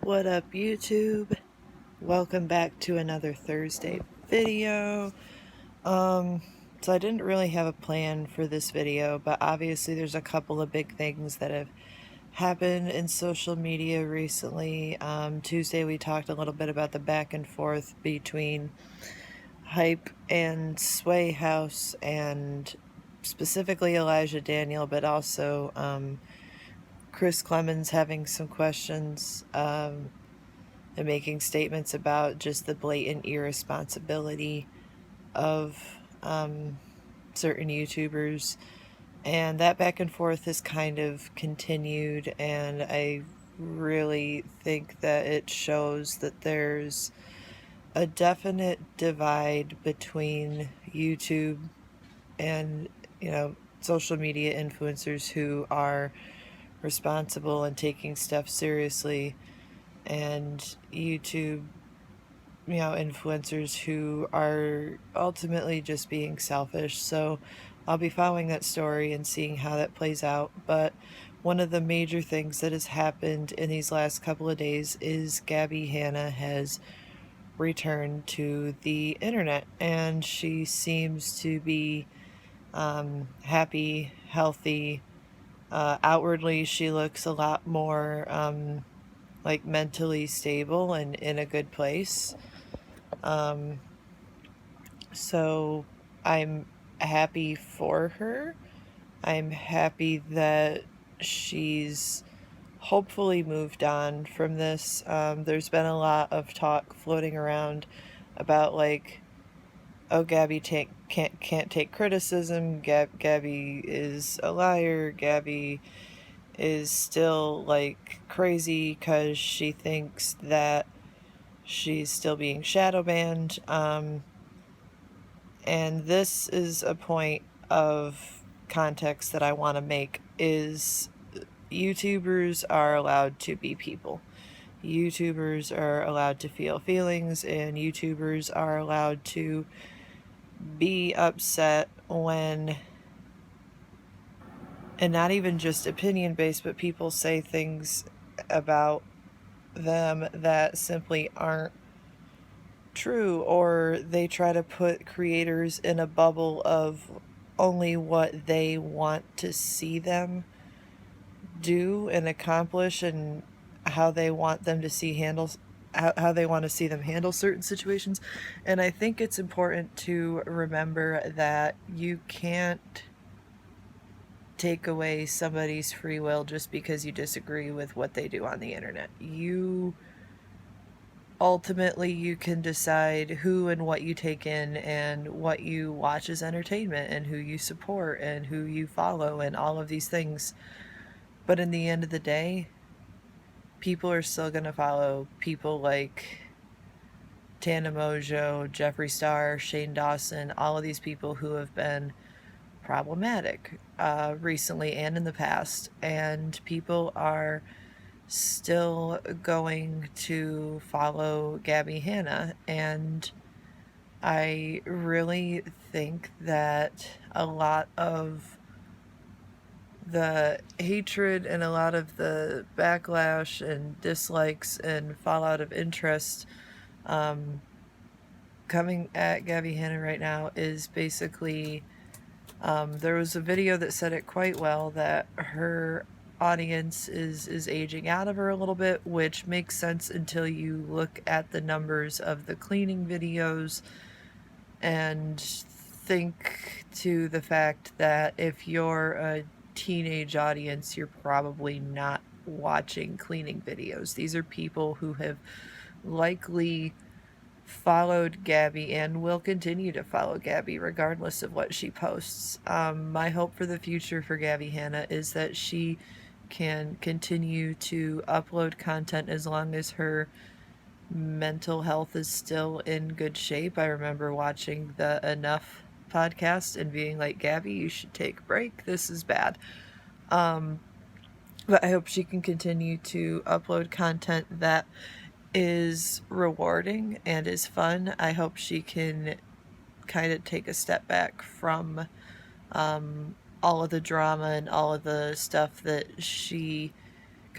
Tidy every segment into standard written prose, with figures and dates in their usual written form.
What up, YouTube? Welcome back to another Thursday video. So I didn't really have a plan for this video, but obviously there's a couple of big things that have happened in social media recently. Tuesday we talked a little bit about the back and forth between Hype and Sway House, and specifically Elijah Daniel, but also Chris Clemens having some questions and making statements about just the blatant irresponsibility of certain YouTubers. And that back and forth has kind of continued, and I really think that it shows that there's a definite divide between YouTube and, social media influencers who are responsible and taking stuff seriously, and YouTube, influencers who are ultimately just being selfish. So I'll be following that story and seeing how that plays out. But one of the major things that has happened in these last couple of days is Gabbie Hanna has returned to the internet, and she seems to be happy, healthy. Outwardly, she looks a lot more like mentally stable and in a good place. So I'm happy for her. I'm happy that she's hopefully moved on from this. There's been a lot of talk floating around about, like, oh, Gabbie can't take criticism. Gabbie is a liar. Gabbie is still, like, crazy because she thinks that she's still being shadow banned. And this is a point of context that I want to make, is YouTubers are allowed to be people. YouTubers are allowed to feel feelings, and YouTubers are allowed to be upset when, and not even just opinion based, but people say things about them that simply aren't true, or they try to put creators in a bubble of only what they want to see them do and accomplish, and how they want them to see how they want to see them handle certain situations. And I think it's important to remember that you can't take away somebody's free will just because you disagree with what they do on the internet. Ultimately, you can decide who and what you take in and what you watch as entertainment and who you support and who you follow and all of these things. But in the end of the day, people are still going to follow people like Tana Mojo, Jeffree Star, Shane Dawson, all of these people who have been problematic recently and in the past. And people are still going to follow Gabbie Hanna, and I really think that a lot of the hatred and a lot of the backlash and dislikes and fallout of interest coming at Gabbie Hanna right now is basically, there was a video that said it quite well, that her audience is aging out of her a little bit, which makes sense until you look at the numbers of the cleaning videos and think to the fact that if you're a teenage audience, you're probably not watching cleaning videos. These are people who have likely followed Gabbie and will continue to follow Gabbie regardless of what she posts. My hope for the future for Gabbie Hanna is that she can continue to upload content as long as her mental health is still in good shape. I remember watching the Enough podcast and being like, Gabbie, you should take a break. This is bad. But I hope she can continue to upload content that is rewarding and is fun. I hope she can kind of take a step back from all of the drama and all of the stuff that she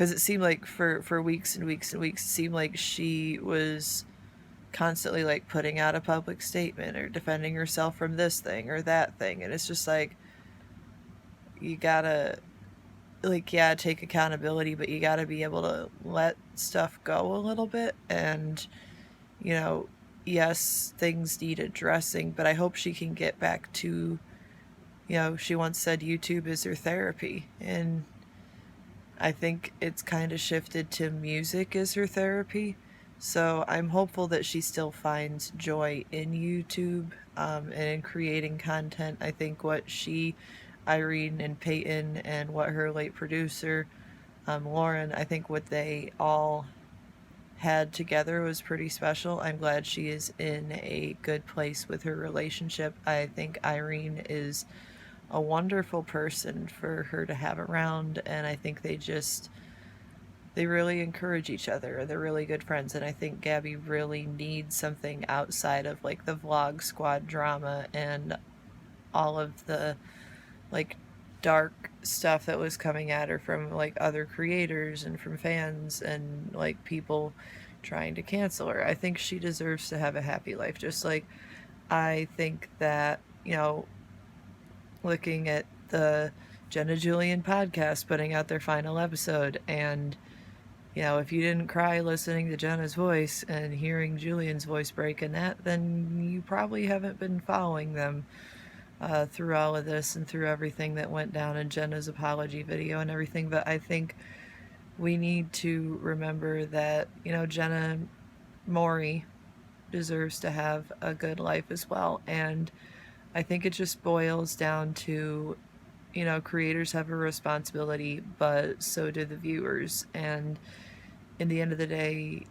because it seemed like for weeks and weeks and weeks, it seemed like she was constantly like putting out a public statement or defending herself from this thing or that thing, and it's just like, you gotta, like, yeah, take accountability, but you gotta be able to let stuff go a little bit. And you know, yes, things need addressing, but I hope she can get back to, you know, she once said YouTube is her therapy, and I think it's kind of shifted to music as her therapy. So I'm hopeful that she still finds joy in YouTube, and in creating content. I think what she, Irene and Peyton, and what her late producer, Lauren, I think what they all had together was pretty special. I'm glad she is in a good place with her relationship. I think Irene is a wonderful person for her to have around, and I think they really encourage each other. They're really good friends, and I think Gabbie really needs something outside of like the vlog squad drama and all of the like dark stuff that was coming at her from like other creators and from fans and like people trying to cancel her. I think she deserves to have a happy life, just like I think that, you know, looking at the Jenna Julian podcast putting out their final episode, and you know, if you didn't cry listening to Jenna's voice and hearing Julian's voice break in that, then you probably haven't been following them through all of this and through everything that went down in Jenna's apology video and everything. But I think we need to remember that, you know, Jenna Maury deserves to have a good life as well. And I think it just boils down to, you know, creators have a responsibility, but so do the viewers. And in the end of the day,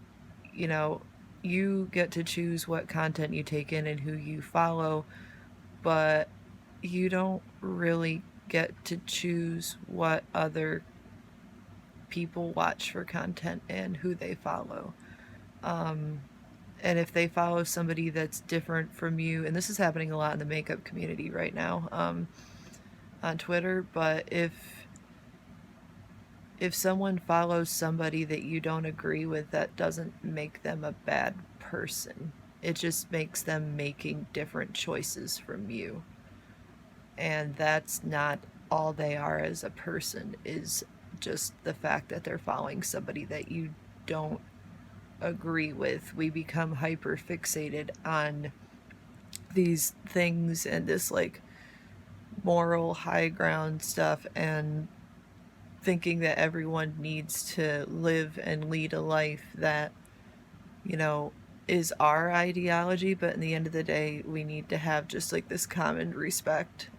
you know, you get to choose what content you take in and who you follow, but you don't really get to choose what other people watch for content and who they follow. And if they follow somebody that's different from you, and this is happening a lot in the makeup community right now, on Twitter, but if someone follows somebody that you don't agree with, that doesn't make them a bad person. It just makes them making different choices from you. And that's not all they are as a person, is just the fact that they're following somebody that you don't agree with. We become hyper fixated on these things and this like moral high ground stuff, and thinking that everyone needs to live and lead a life that, you know, is our ideology. But in the end of the day, we need to have just like this common respect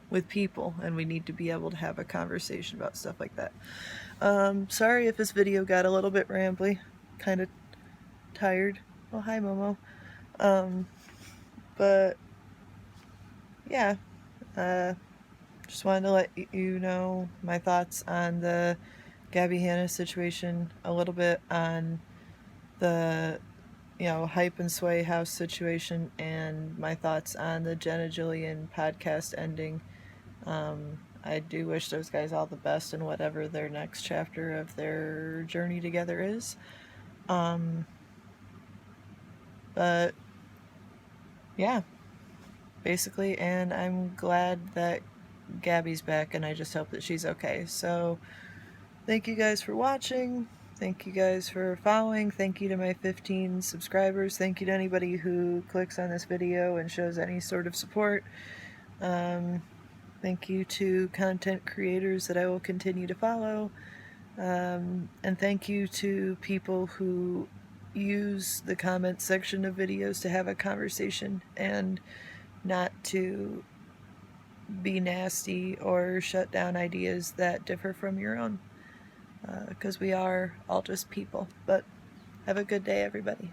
with people, and we need to be able to have a conversation about stuff like that. Sorry if this video got a little bit rambly, kind of tired. Oh, hi Momo. But yeah, just wanted to let you know my thoughts on the Gabbie Hanna situation, a little bit on the, you know, Hype and Sway House situation, and my thoughts on the Jenna Julian podcast ending. I do wish those guys all the best in whatever their next chapter of their journey together is. But yeah, basically, and I'm glad that Gabbie's back, and I just hope that she's okay. So thank you guys for watching. Thank you guys for following. Thank you to my 15 subscribers. Thank you to anybody who clicks on this video and shows any sort of support. Thank you to content creators that I will continue to follow. And thank you to people who use the comment section of videos to have a conversation and not to be nasty or shut down ideas that differ from your own. Because we are all just people. But have a good day, everybody.